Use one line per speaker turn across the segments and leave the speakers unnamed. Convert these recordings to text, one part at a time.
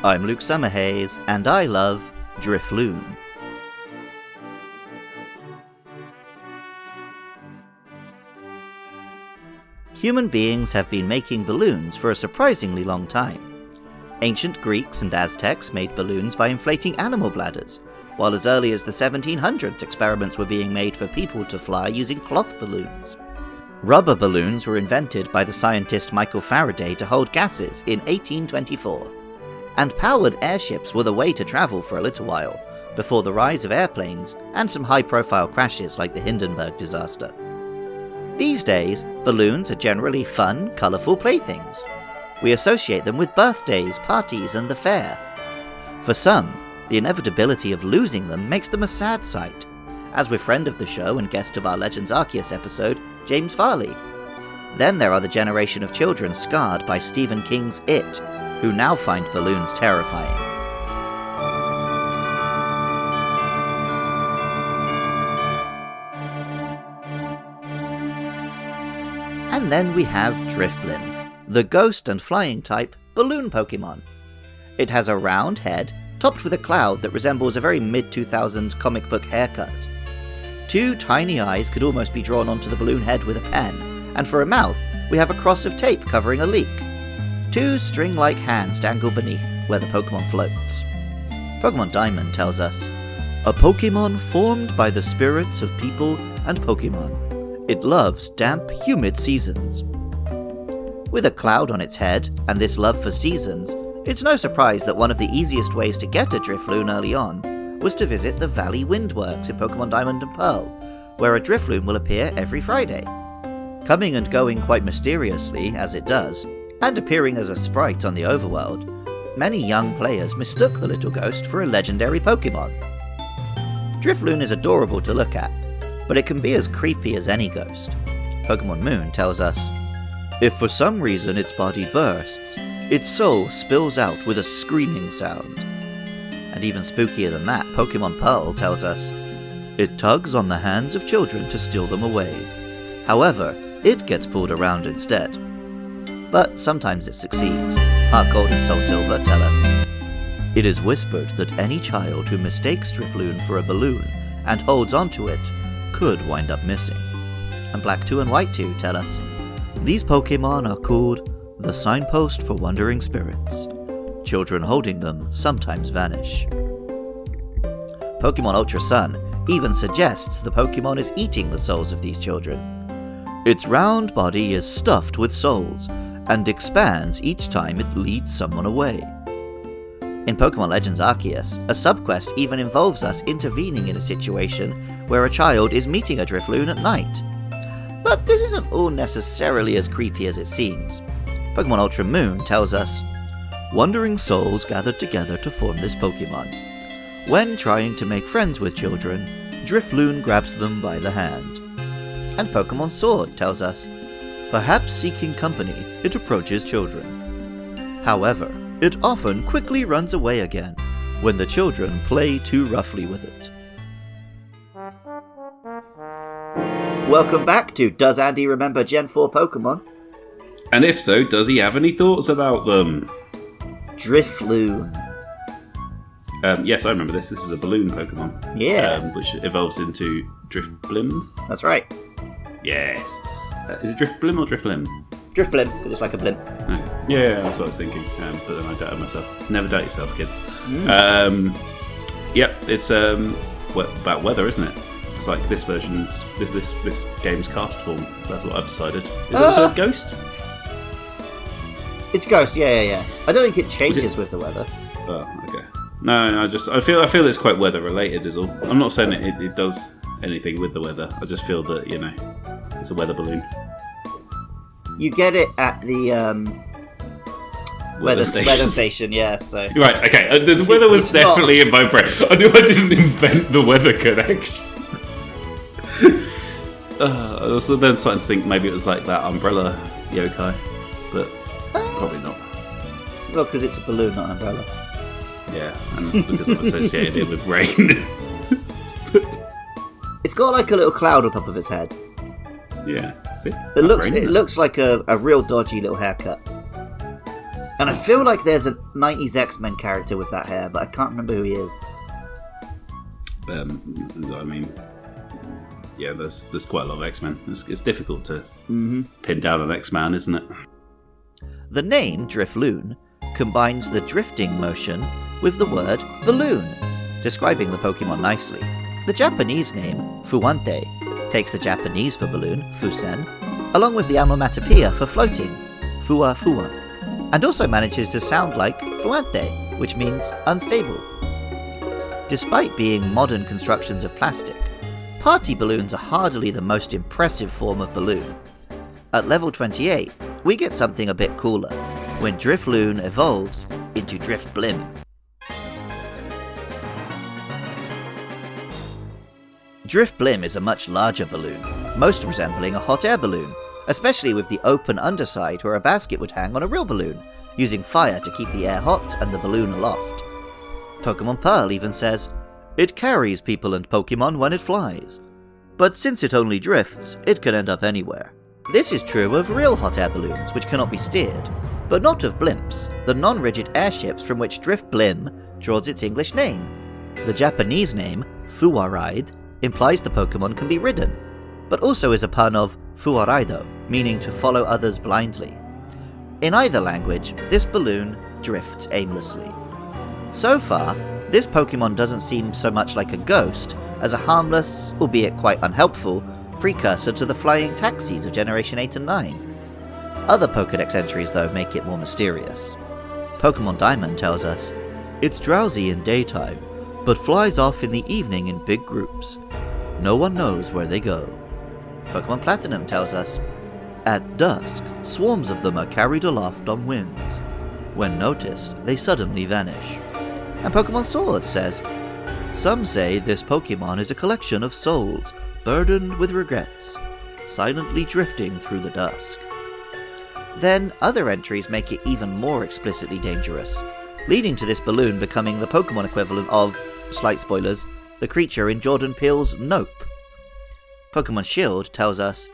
I'm Luke Summerhays, and I love Drifloon. Human beings have been making balloons for a surprisingly long time. Ancient Greeks and Aztecs made balloons by inflating animal bladders, while as early as the 1700s experiments were being made for people to fly using cloth balloons. Rubber balloons were invented by the scientist Michael Faraday to hold gases in 1824. And powered airships were the way to travel for a little while, before the rise of airplanes and some high-profile crashes like the Hindenburg disaster. These days, balloons are generally fun, colourful playthings. We associate them with birthdays, parties, and the fair. For some, the inevitability of losing them makes them a sad sight, as with friend of the show and guest of our Legends Arceus episode, James Farley. Then there are the generation of children scarred by Stephen King's It, who now find balloons terrifying. And then we have Drifblim, the ghost and flying type balloon Pokémon. It has a round head, topped with a cloud that resembles a very mid-2000s comic book haircut. Two tiny eyes could almost be drawn onto the balloon head with a pen, and for a mouth, we have a cross of tape covering a leak. Two string-like hands dangle beneath, where the Pokémon floats. Pokémon Diamond tells us, a Pokémon formed by the spirits of people and Pokémon. It loves damp, humid seasons. With a cloud on its head, and this love for seasons, it's no surprise that one of the easiest ways to get a Drifloon early on was to visit the Valley Windworks in Pokémon Diamond and Pearl, where a Drifloon will appear every Friday. Coming and going quite mysteriously, as it does, and appearing as a sprite on the overworld, many young players mistook the little ghost for a legendary Pokémon. Drifloon is adorable to look at, but it can be as creepy as any ghost. Pokémon Moon tells us, if for some reason its body bursts, its soul spills out with a screaming sound. And even spookier than that, Pokémon Pearl tells us, it tugs on the hands of children to steal them away. However, it gets pulled around instead. But sometimes it succeeds. Heart Gold and Soul Silver tell us, it is whispered that any child who mistakes Drifloon for a balloon and holds onto it could wind up missing. And Black 2 and White 2 tell us, these Pokémon are called the signpost for wandering spirits. Children holding them sometimes vanish. Pokémon Ultra Sun even suggests the Pokémon is eating the souls of these children. Its round body is stuffed with souls, and expands each time it leads someone away. In Pokémon Legends Arceus, a subquest even involves us intervening in a situation where a child is meeting a Drifloon at night. But this isn't all necessarily as creepy as it seems. Pokémon Ultra Moon tells us, wandering souls gathered together to form this Pokémon. When trying to make friends with children, Drifloon grabs them by the hand. And Pokémon Sword tells us, perhaps seeking company, it approaches children. However, it often quickly runs away again when the children play too roughly with it. Welcome back to Does Andy Remember Gen 4 Pokémon?
And if so, does he have any thoughts about them?
Drifloon.
Yes, I remember this. This is a balloon Pokemon.
Yeah.
Which evolves into Drifblim.
That's right.
Yes. Is it Drifblim or Drifblim?
Drifblim, because it's like a blimp.
Yeah, that's what I was thinking. But then I doubted myself. Never doubt yourself, kids. Yep, it's about weather, isn't it? It's like this version's this game's cast form. That's what I've decided. Is it also a ghost?
It's Ghost, yeah. I don't think it changes with the weather.
Oh, okay. No, I feel it's quite weather related is all. I'm not saying it does anything with the weather. I just feel that, it's a weather balloon.
You get it at the weather station, yeah, so...
Right, okay. The weather was definitely in my brain. I knew I didn't invent the weather connection. I was then starting to think maybe it was like that umbrella yokai, but probably not.
Well, because it's a balloon, not an umbrella.
Yeah, and because I've associated it with rain.
It's got like a little cloud on top of its head.
Yeah, see?
It looks like a real dodgy little haircut. And I feel like there's a 90s X-Men character with that hair, but I can't remember who he is.
I mean, yeah, there's quite a lot of X-Men. It's difficult to pin down an X-Man, isn't it?
The name Drifloon combines the drifting motion with the word balloon, describing the Pokemon nicely. The Japanese name, Fuwante, takes the Japanese for balloon, Fusen, along with the onomatopoeia for floating, Fua Fua, and also manages to sound like Fuante, which means unstable. Despite being modern constructions of plastic, party balloons are hardly the most impressive form of balloon. At level 28, we get something a bit cooler, when Drifloon evolves into Drifblim. Drifblim is a much larger balloon, most resembling a hot air balloon, especially with the open underside where a basket would hang on a real balloon, using fire to keep the air hot and the balloon aloft. Pokemon Pearl even says, "It carries people and Pokemon when it flies, but since it only drifts, it can end up anywhere." This is true of real hot air balloons, which cannot be steered, but not of blimps, the non-rigid airships from which Drifblim draws its English name. The Japanese name, Fuwaride, implies the Pokemon can be ridden, but also is a pun of Fuwaraido, meaning to follow others blindly. In either language, this balloon drifts aimlessly. So far, this Pokemon doesn't seem so much like a ghost as a harmless, albeit quite unhelpful, precursor to the flying taxis of Generation 8 and 9. Other Pokédex entries, though, make it more mysterious. Pokemon Diamond tells us, "It's drowsy in daytime, but flies off in the evening in big groups. No one knows where they go." Pokemon Platinum tells us, "At dusk, swarms of them are carried aloft on winds. When noticed, they suddenly vanish." And Pokemon Sword says, "Some say this Pokemon is a collection of souls, burdened with regrets, silently drifting through the dusk." Then other entries make it even more explicitly dangerous, leading to this balloon becoming the Pokemon equivalent of, slight spoilers, the creature in Jordan Peele's Nope. Pokemon Shield tells us,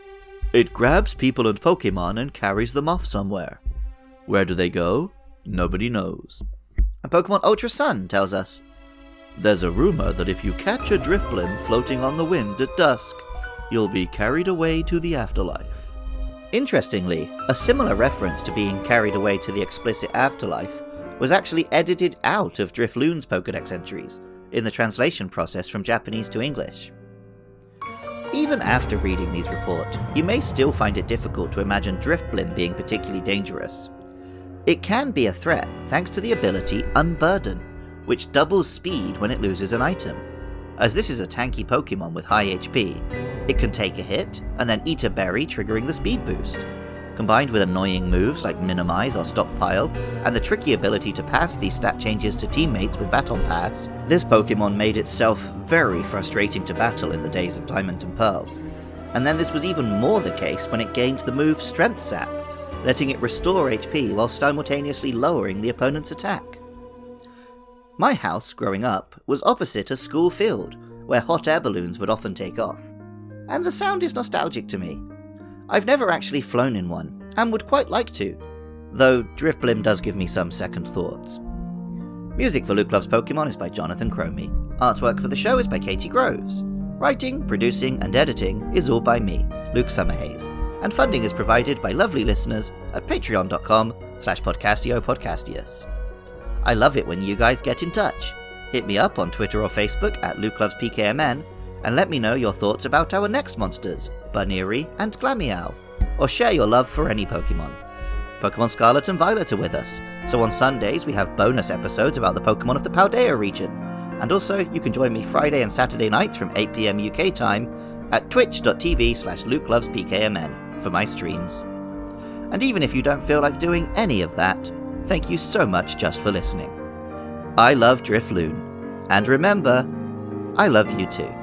"It grabs people and Pokemon and carries them off somewhere. Where do they go? Nobody knows." And Pokemon Ultra Sun tells us, "There's a rumor that if you catch a Drifblim floating on the wind at dusk, you'll be carried away to the afterlife." Interestingly, a similar reference to being carried away to the explicit afterlife was actually edited out of Drifloon's Pokédex entries in the translation process from Japanese to English. Even after reading these reports, you may still find it difficult to imagine Drifblim being particularly dangerous. It can be a threat thanks to the ability Unburden, which doubles speed when it loses an item. As this is a tanky Pokemon with high HP, it can take a hit and then eat a berry, triggering the speed boost. Combined with annoying moves like Minimize or Stockpile, and the tricky ability to pass these stat changes to teammates with Baton Pass, this Pokemon made itself very frustrating to battle in the days of Diamond and Pearl. And then this was even more the case when it gained the move Strength Sap, letting it restore HP while simultaneously lowering the opponent's attack. My house, growing up, was opposite a school field, where hot air balloons would often take off. And the sound is nostalgic to me. I've never actually flown in one, and would quite like to, though Drifblim does give me some second thoughts. Music for Luke Loves Pokemon is by Jonathan Cromie. Artwork for the show is by Katie Groves. Writing, producing, and editing is all by me, Luke Summerhays, and funding is provided by lovely listeners at patreon.com/podcastiopodcastius. I love it when you guys get in touch. Hit me up on Twitter or Facebook at LukeLovesPKMN and let me know your thoughts about our next monsters, Buneary and Glameow, or share your love for any Pokemon. Pokemon Scarlet and Violet are with us, so on Sundays we have bonus episodes about the Pokemon of the Paldea region, and also you can join me Friday and Saturday nights from 8 PM UK time at twitch.tv/LukeLovesPKMN for my streams. And even if you don't feel like doing any of that, thank you so much just for listening. I love Drifloon, and remember, I love you too.